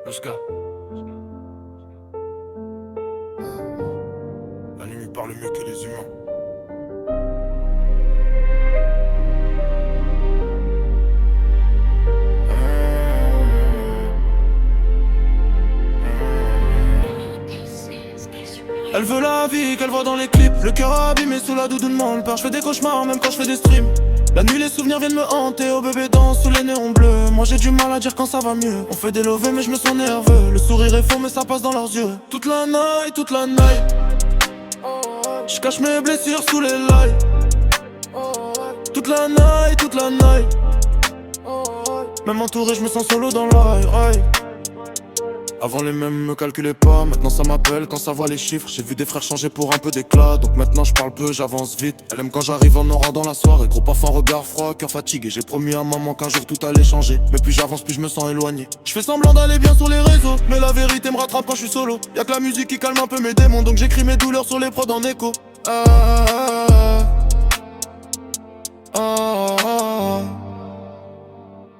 Oscar. La nuit parle mieux que les humains. Elle veut la vie qu'elle voit dans les clips. Le cœur abîmé sous la doudoune mon père. Je fais des cauchemars même quand je fais des streams. La nuit les souvenirs viennent me hanter. Oh bébé danse sous les néons bleus. Moi j'ai du mal à dire quand ça va mieux. On fait des lovés mais je me sens nerveux. Le sourire est faux mais ça passe dans leurs yeux. Toute la night, toute la night. Je cache mes blessures sous les lights. Toute la night, toute la night. Même entouré je me sens solo dans l'air. Avant les mêmes me calculaient pas, maintenant ça m'appelle quand ça voit les chiffres. J'ai vu des frères changer pour un peu d'éclat, donc maintenant je parle peu, j'avance vite. Elle aime quand j'arrive en aura dans la soirée. Gros parfois regard froid, cœur fatigué. J'ai promis à maman qu'un jour tout allait changer, mais plus j'avance plus je me sens éloigné. Je fais semblant d'aller bien sur les réseaux, mais la vérité me rattrape quand je suis solo. Y'a que la musique qui calme un peu mes démons, donc j'écris mes douleurs sur les prods en écho.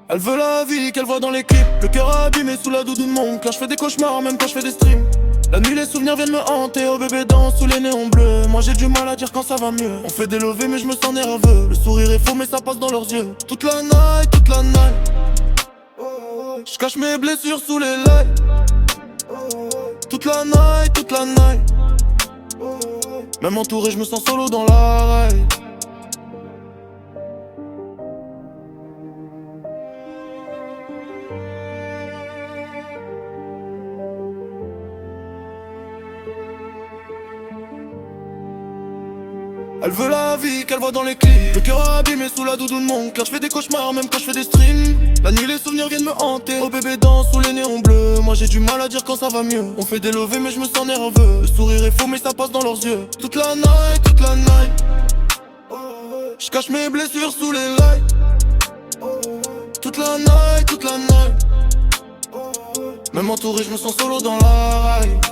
Elle veut la vie qu'elle voit dans les clips. Le cœur abîmé sous la doudoune mon cœur. Je fais des cauchemars même quand je fais des streams. La nuit les souvenirs viennent me hanter. Oh bébé danse sous les néons bleus. Moi j'ai du mal à dire quand ça va mieux. On fait des lovés mais je me sens nerveux. Le sourire est faux mais ça passe dans leurs yeux. Toute la night, toute la night. Je cache mes blessures sous les lights. Toute la night, toute la night. Même entouré je me sens solo dans la ride. Elle veut la vie qu'elle voit dans les clips. Le cœur abîmé sous la doudoune mon cœur. Je fais des cauchemars même quand je fais des streams. La nuit les souvenirs viennent me hanter. Oh bébé danse sous les néons bleus. Moi j'ai du mal à dire quand ça va mieux. On fait des lovés mais je me sens nerveux. Le sourire est faux mais ça passe dans leurs yeux. Toute la night, toute la night. Je cache mes blessures sous les lights. Toute la night, toute la night. Même entouré je me sens solo dans la ride.